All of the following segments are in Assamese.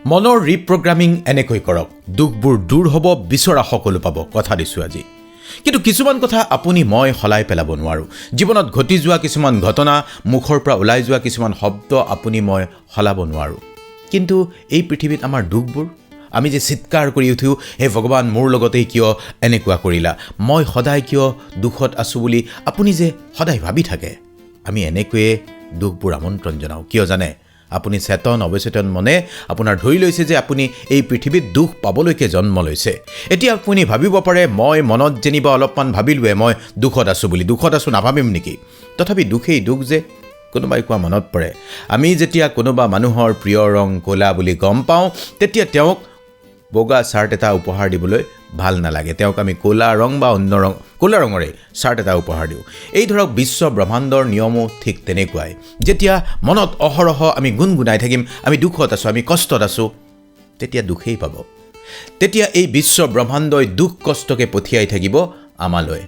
মনৰ ৰিপ্ৰগ্ৰামিং এনেকৈ কৰক, দুখবোৰ দূৰ হ'ব, বিচৰা সকলো পাব, কথা দিছোঁ আজি। কিন্তু কিছুমান কথা আপুনি মই সলাই পেলাব নোৱাৰোঁ। জীৱনত ঘটি যোৱা কিছুমান ঘটনা, মুখৰ পৰা ওলাই যোৱা কিছুমান শব্দ আপুনি মই সলাব নোৱাৰোঁ। কিন্তু এই পৃথিৱীত আমাৰ দুখবোৰ, আমি যে চিৎকাৰ কৰি উঠোঁ, হে ভগৱান মোৰ লগতেই কিয় এনেকুৱা কৰিলা, মই সদায় কিয় দুখত আছোঁ বুলি আপুনি যে সদায় ভাবি থাকে। আমি এনেকৈয়ে দুখবোৰ আমন্ত্ৰণ জনাওঁ। কিয় জানে? আপুনি চেতন অৱচেতন মনে আপোনাৰ ধৰি লৈছে যে আপুনি এই পৃথিৱীত দুখ পাবলৈকে জন্ম লৈছে। এতিয়া আপুনি ভাবিব পাৰে, মই মনত যেনিবা অলপমান ভাবিলোৱে মই দুখত আছোঁ বুলি, দুখত আছোঁ নাভাবিম নেকি? তথাপি দুখেই দুখ যে কোনোবাই কোৱা মনত পৰে। আমি যেতিয়া কোনোবা মানুহৰ প্ৰিয় ৰং ক'লা বুলি গম পাওঁ, তেতিয়া তেওঁক বগা চাৰ্ট এটা উপহাৰ দিবলৈ ভাল নালাগে। তেওঁক আমি ক'লা ৰং বা অন্য ৰং, ক'লা ৰঙৰে চাৰ্ট এটা উপহাৰ দিওঁ। এই ধৰক বিশ্ব ব্ৰহ্মাণ্ডৰ নিয়মো ঠিক তেনেকুৱাই। যেতিয়া মনত অহৰহ আমি গুণগুণাই থাকিম, আমি দুখত আছোঁ, আমি কষ্টত আছোঁ, তেতিয়া দুখেই পাব। তেতিয়া এই বিশ্ব ব্ৰহ্মাণ্ডই দুখ কষ্টকে পঠিয়াই থাকিব আমালৈ।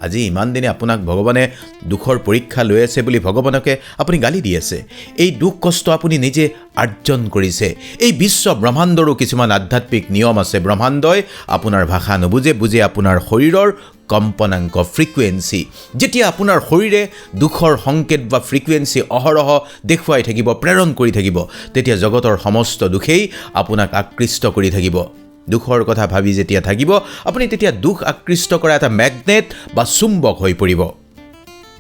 আজি ইমান দিনে আপোনাক ভগৱানে দুখৰ পৰীক্ষা লৈ আছে বুলি ভগৱানকে আপুনি গালি দি আছে। এই দুখ কষ্ট আপুনি নিজে আৰ্জন কৰিছে। এই বিশ্ব ব্ৰহ্মাণ্ডৰো কিছুমান আধ্যাত্মিক নিয়ম আছে। ব্ৰহ্মাণ্ডই আপোনাৰ ভাষা নুবুজে, বুজে আপোনাৰ শৰীৰৰ কম্পনাংক, ফ্ৰিকুৱেঞ্চি। যেতিয়া আপোনাৰ শৰীৰে দুখৰ সংকেত বা ফ্ৰিকুৱেঞ্চি অহৰহ দেখুৱাই থাকিব, প্ৰেৰণ কৰি থাকিব, তেতিয়া জগতৰ সমস্ত দুখেই আপোনাক আকৃষ্ট কৰি থাকিব। দুখৰ কথা ভাবি যেতিয়া থাকিব আপুনি, তেতিয়া দুখ আকৃষ্ট কৰা এটা মেগনেট বা চুম্বক হৈ পৰিব।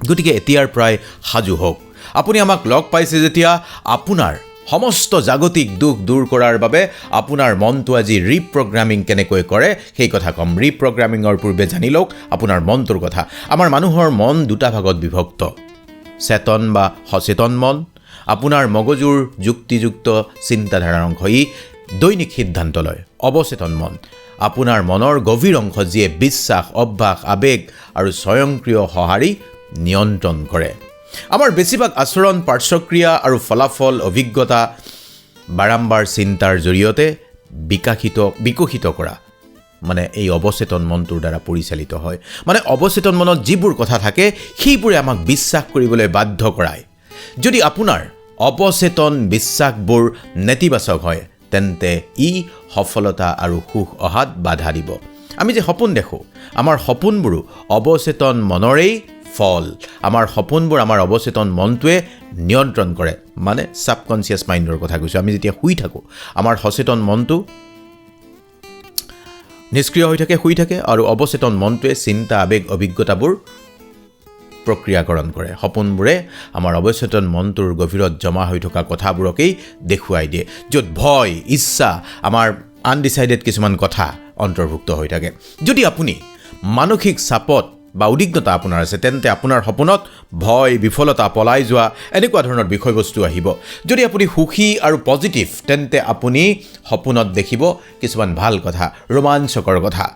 গতিকে এতিয়াৰ পৰাই সাজু হওক। আপুনি আমাক লগ পাইছে যেতিয়া, আপোনাৰ সমস্ত জাগতিক দুখ দূৰ কৰাৰ বাবে আপোনাৰ মনটো আজি ৰিপ্ৰগ্ৰামিং কেনেকৈ কৰে সেই কথা ক'ম। ৰিপ্ৰগ্ৰামিঙৰ পূৰ্বে জানি লওক আপোনাৰ মনটোৰ কথা। আমাৰ মানুহৰ মন দুটা ভাগত বিভক্ত, চেতন বা সচেতন মন, আপোনাৰ মগজুৰ যুক্তিযুক্ত চিন্তাধাৰাৰ অংশ, ই দৈনিক সিদ্ধান্ত লয়। অৱচেতন মন, আপোনাৰ মনৰ গভীৰ অংশ, যিয়ে বিশ্বাস, অভ্যাস, আৱেগ আৰু স্বয়ংক্ৰিয় সঁহাৰি নিয়ন্ত্ৰণ কৰে। আমাৰ বেছিভাগ আচৰণ, পাৰ্শ্বক্ৰিয়া আৰু ফলাফল, অভিজ্ঞতা বাৰম্বাৰ চিন্তাৰ জৰিয়তে বিকশিত কৰা মানে এই অৱচেতন মনটোৰ দ্বাৰা পৰিচালিত হয়। মানে অৱচেতন মনত যিবোৰ কথা থাকে সেইবোৰে আমাক বিশ্বাস কৰিবলৈ বাধ্য কৰায়। যদি আপোনাৰ অৱচেতন বিশ্বাসবোৰ নেতিবাচক হয়, তেন্তে ই সফলতা আৰু সুখ অহাত বাধা দিব। আমি যে সপোন দেখোঁ, আমাৰ সপোনবোৰো অৱচেতন মনৰেই ফল। আমাৰ সপোনবোৰ আমাৰ অৱচেতন মনটোৱে নিয়ন্ত্ৰণ কৰে। মানে ছাবকনচিয়াছ মাইণ্ডৰ কথা কৈছোঁ। আমি যেতিয়া শুই থাকোঁ, আমাৰ সচেতন মনটো নিষ্ক্ৰিয় হৈ থাকে, শুই থাকে, আৰু অৱচেতন মনটোৱে চিন্তা, আৱেগ, অভিজ্ঞতাবোৰ প্ৰক্ৰিয়াকৰণ কৰে। সপোনবোৰে আমাৰ অৱচেতন মনটোৰ গভীৰত জমা হৈ থকা কথাবোৰকেই দেখুৱাই দিয়ে, য'ত ভয়, ইচ্ছা, আমাৰ আনডিচাইডেড কিছুমান কথা অন্তৰ্ভুক্ত হৈ থাকে। যদি আপুনি মানসিক চাপত বা উদ্বিগ্নতা আপোনাৰ আছে, তেন্তে আপোনাৰ সপোনত ভয়, বিফলতা, পলাই যোৱা এনেকুৱা ধৰণৰ বিষয়বস্তু আহিব। যদি আপুনি সুখী আৰু পজিটিভ, তেন্তে আপুনি সপোনত দেখিব কিছুমান ভাল কথা, ৰোমাঞ্চকৰ কথা।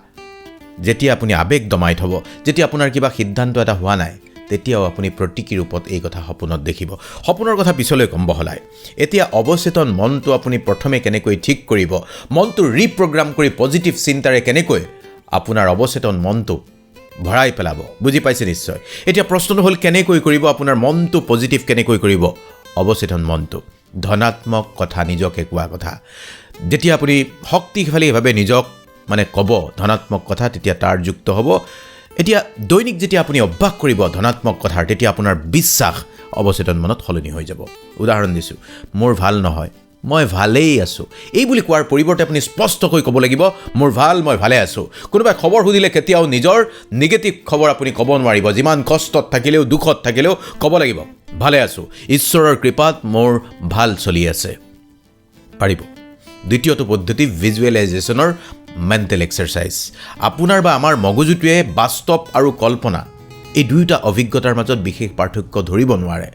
যেতিয়া আপুনি আৱেগ দমাই থ'ব, যেতিয়া আপোনাৰ কিবা সিদ্ধান্ত এটা হোৱা নাই, তেতিয়াও আপুনি প্ৰতীকী ৰূপত এই কথা সপোনত দেখিব। সপোনৰ কথা পিছলৈ কম বহলাই। এতিয়া অৱচেতন মনটো আপুনি প্ৰথমে কেনেকৈ ঠিক কৰিব, মনটো ৰিপ্ৰগ্ৰাম কৰি পজিটিভ চিন্তাৰে কেনেকৈ আপোনাৰ অৱচেতন মনটো ভৰাই পেলাব, বুজি পাইছে নিশ্চয়। এতিয়া প্ৰশ্নটো হ'ল, কেনেকৈ কৰিব আপোনাৰ মনটো পজিটিভ, কেনেকৈ কৰিব অৱচেতন মনটো? ধনাত্মক কথা, নিজকে কোৱা কথা। যেতিয়া আপুনি শক্তিশালীভাৱে নিজক ক'ব ধনাত্মক কথা, তেতিয়া তাৰ যুক্ত হ'ব। এতিয়া দৈনিক যেতিয়া আপুনি অভ্যাস কৰিব ধনাত্মক কথাৰ, তেতিয়া আপোনাৰ বিশ্বাস অৱচেতন মনত সলনি হৈ যাব। উদাহৰণ দিছোঁ, মোৰ ভাল নহয়, মই ভালেই আছোঁ। এই বুলি কোৱাৰ পৰিৱৰ্তে আপুনি স্পষ্টকৈ ক'ব লাগিব, মোৰ ভাল, মই ভালে আছোঁ। কোনোবাই খবৰ সুধিলে কেতিয়াও নিজৰ নিগেটিভ খবৰ আপুনি ক'ব নোৱাৰিব। যিমান কষ্টত থাকিলেও, দুখত থাকিলেও ক'ব লাগিব, ভালে আছোঁ, ঈশ্বৰৰ কৃপাত মোৰ ভাল চলি আছে। পাৰিব। দ্বিতীয়টো পদ্ধতি, ভিজুৱেলাইজেশ্যনৰ মেণ্টেল এক্সাৰচাইজ। আপোনাৰ বা আমাৰ মগজুটোৱে বাস্তৱ আৰু কল্পনা, এই দুয়োটা অভিজ্ঞতাৰ মাজত বিশেষ পাৰ্থক্য ধৰিব নোৱাৰে।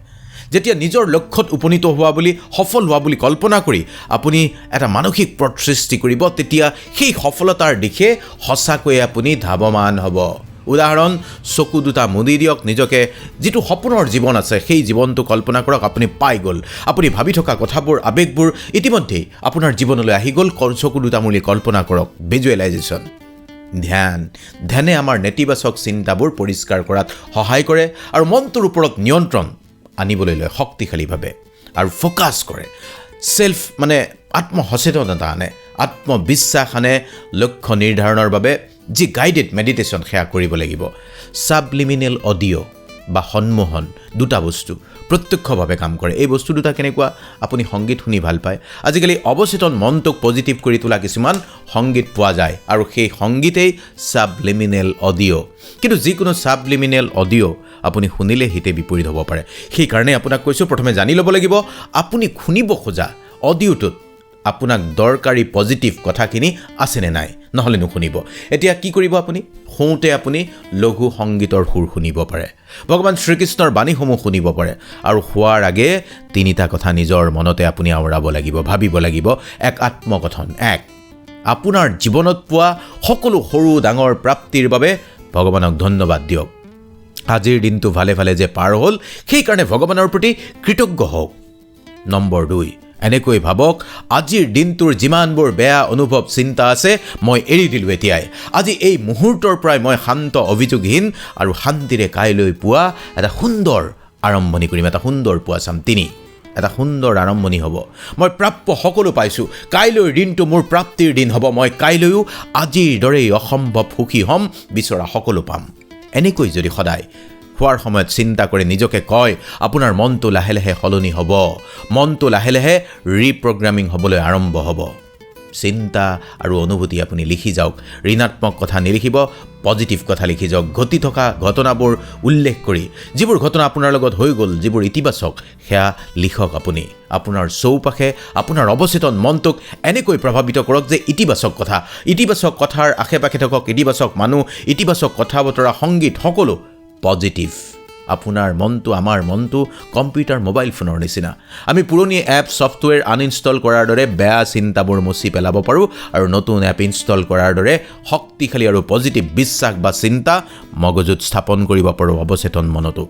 যেতিয়া নিজৰ লক্ষ্যত উপনীত হোৱা বুলি, সফল হোৱা বুলি কল্পনা কৰি আপুনি এটা মানসিক পথ সৃষ্টি কৰিব, তেতিয়া সেই সফলতাৰ দিশে সঁচাকৈয়ে আপুনি ধাৱমান হ'ব। উদাহৰণ, চকু দুটা মুদি দিয়ক, নিজকে যিটো সপোনৰ জীৱন আছে সেই জীৱনটো কল্পনা কৰক, আপুনি পাই গ'ল। আপুনি ভাবি থকা কথাবোৰ, আৱেগবোৰ ইতিমধ্যেই আপোনাৰ জীৱনলৈ আহি গ'ল। চকু দুটা মুদি কল্পনা কৰক, ভিজুৱেলাইজেশ্যন। ধ্যানে আমাৰ নেতিবাচক চিন্তাবোৰ পৰিষ্কাৰ কৰাত সহায় কৰে আৰু মনটোৰ ওপৰত নিয়ন্ত্ৰণ আনিবলৈ লয় শক্তিশালীভাৱে আৰু ফ'কাছ কৰে। আত্মসচেতনতা আনে, আত্মবিশ্বাস আনে, লক্ষ্য নিৰ্ধাৰণৰ বাবে যি গাইডেড মেডিটেশ্যন সেয়া কৰিব লাগিব। ছাবলিমিনেল অডিঅ' বা সন্মোহন দুটা বস্তু প্ৰত্যক্ষভাৱে কাম কৰে। এই বস্তু দুটা কেনেকুৱা? আপুনি সংগীত শুনি ভাল পায়, আজিকালি অৱচেতন মনটোক পজিটিভ কৰি তোলা কিছুমান সংগীত পোৱা যায় আৰু সেই সংগীতেই ছাবলিমিনেল অডিঅ'। কিন্তু যিকোনো ছাবলিমিনেল অডিঅ' আপুনি শুনিলে হিতে বিপৰীত হ'ব পাৰে। সেইকাৰণে আপোনাক কৈছোঁ, প্ৰথমে জানি ল'ব লাগিব আপুনি শুনিব খোজা অডিঅ'টোত আপোনাক দৰকাৰী পজিটিভ কথাখিনি আছেনে নাই, নহ'লে নুশুনিব। এতিয়া কি কৰিব? আপুনি শুওঁতে আপুনি লঘু সংগীতৰ সুৰ শুনিব পাৰে, ভগৱান শ্ৰীকৃষ্ণৰ বাণীসমূহ শুনিব পাৰে, আৰু শোৱাৰ আগে তিনিটা কথা নিজৰ মনতে আপুনি আওৰাব লাগিব, ভাবিব লাগিব। এক, আত্মকথন। এক, আপোনাৰ জীৱনত পোৱা সকলো সৰু ডাঙৰ প্ৰাপ্তিৰ বাবে ভগৱানক ধন্যবাদ দিয়ক। আজিৰ দিনটো ভালে ভালে যে পাৰ হ'ল সেইকাৰণে ভগৱানৰ প্ৰতি কৃতজ্ঞ হওক। নম্বৰ 2, এনেকৈ ভাবক, আজিৰ দিনটোৰ যিমানবোৰ বেয়া অনুভৱ চিন্তা আছে মই এৰি দিলোঁ এতিয়াই। আজি এই মুহূৰ্তৰ পৰাই মই শান্ত, অভিযোগহীন আৰু শান্তিৰে কাইলৈ পুৱা এটা সুন্দৰ আৰম্ভণি কৰিম, এটা সুন্দৰ পুৱা চাম। 3, এটা সুন্দৰ আৰম্ভণি হ'ব। মই প্ৰাপ্য সকলো পাইছোঁ, কাইলৈৰ দিনটো মোৰ প্ৰাপ্তিৰ দিন হ'ব। মই কাইলৈও আজিৰ দৰেই অসম্ভৱ সুখী হ'ম, বিচৰা সকলো পাম। এনেকৈ যদি সদায় খোৱাৰ সময়ত চিন্তা কৰি নিজকে কয়, আপোনাৰ মনটো লাহে লাহে সলনি হ'ব, মনটো লাহে লাহে ৰিপ্ৰগ্ৰামিং হ'বলৈ আৰম্ভ হ'ব। চিন্তা আৰু অনুভূতি আপুনি লিখি যাওক, ঋণাত্মক কথা নিলিখিব, পজিটিভ কথা লিখি যাওক। ঘটি থকা ঘটনাবোৰ উল্লেখ কৰি, যিবোৰ ঘটনা আপোনাৰ লগত হৈ গ'ল, যিবোৰ ইতিবাচক, সেয়া লিখক আপুনি। আপোনাৰ চৌপাশে আপোনাৰ অৱচেতন মনটোক এনেকৈ প্ৰভাৱিত কৰক যে ইতিবাচক কথাৰ আশে পাশে থাকক, ইতিবাচক মানুহ, ইতিবাচক কথা বতৰা, সংগীত, সকলো পজিটিভ। আপোনাৰ মনটো, আমাৰ মনটো কম্পিউটাৰ, মোবাইল ফোনৰ নিচিনা। আমি পুৰণি এপ ছফ্টৱেৰ আনইনষ্টল কৰাৰ দৰে বেয়া চিন্তাবোৰ মুচি পেলাব পাৰোঁ আৰু নতুন এপ ইনষ্টল কৰাৰ দৰে শক্তিশালী আৰু পজিটিভ বিশ্বাস বা চিন্তা মগজুত স্থাপন কৰিব পাৰোঁ অৱচেতন মনতো।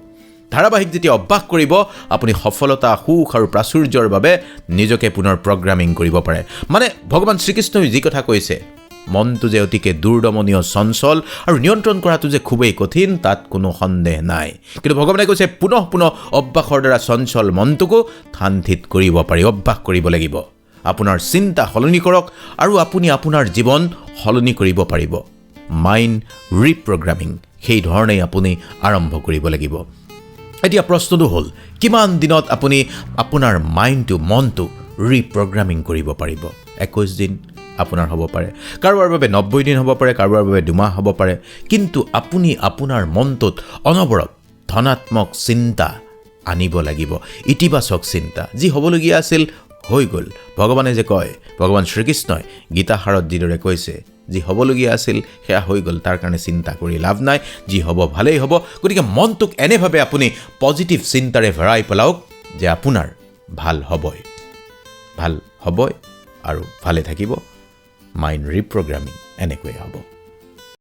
ধাৰাবাহিক যেতিয়া অভ্যাস কৰিব, আপুনি সফলতা, সুখ আৰু প্ৰাচুৰ্যৰ বাবে নিজকে পুনৰ প্ৰগ্ৰামিং কৰিব পাৰে। মানে ভগৱান শ্ৰীকৃষ্ণই যি কথা কৈছে, মনটো যে অতিকে দুৰ্দমনীয়, চঞ্চল আৰু নিয়ন্ত্ৰণ কৰাটো যে খুবেই কঠিন, তাত কোনো সন্দেহ নাই। কিন্তু ভগৱানে কৈছে পুনঃ অভ্যাসৰ দ্বাৰা চঞ্চল মনটোকো শান্তিত কৰিব পাৰি। অভ্যাস কৰিব লাগিব। আপোনাৰ চিন্তা সলনি কৰক আৰু আপুনি আপোনাৰ জীৱন সলনি কৰিব পাৰিব। মাইণ্ড ৰিপ্ৰগ্ৰামিং সেই ধৰণেই আপুনি আৰম্ভ কৰিব লাগিব। এতিয়া প্ৰশ্নটো হ'ল, কিমান দিনত আপুনি আপোনাৰ মনটো ৰিপ্ৰগ্ৰামিং কৰিব পাৰিব? 21 দিন আপোনাৰ হ'ব পাৰে, কাৰোবাৰ বাবে 90 দিন হ'ব পাৰে, কাৰোবাৰ বাবে 2 মাহ হ'ব পাৰে। কিন্তু আপুনি আপোনাৰ মনটোত অনবৰত ধনাত্মক চিন্তা আনিব লাগিব, ইতিবাচক চিন্তা। যি হ'বলগীয়া আছিল হৈ গ'ল। ভগৱানে যে কয়, ভগৱান শ্ৰীকৃষ্ণই গীতাসাৰত যিদৰে কৈছে, যি হ'বলগীয়া আছিল সেয়া হৈ গ'ল, তাৰ কাৰণে চিন্তা কৰি লাভ নাই, যি হ'ব ভালেই হ'ব। গতিকে মনটোক এনেভাৱে আপুনি পজিটিভ চিন্তাৰে ভৰাই পেলাওক যে আপোনাৰ ভাল হ'বই আৰু ভালে থাকিব। মাইণ্ড ৰিপ্ৰগ্ৰামিং এনেকৈয়ে হ'ব।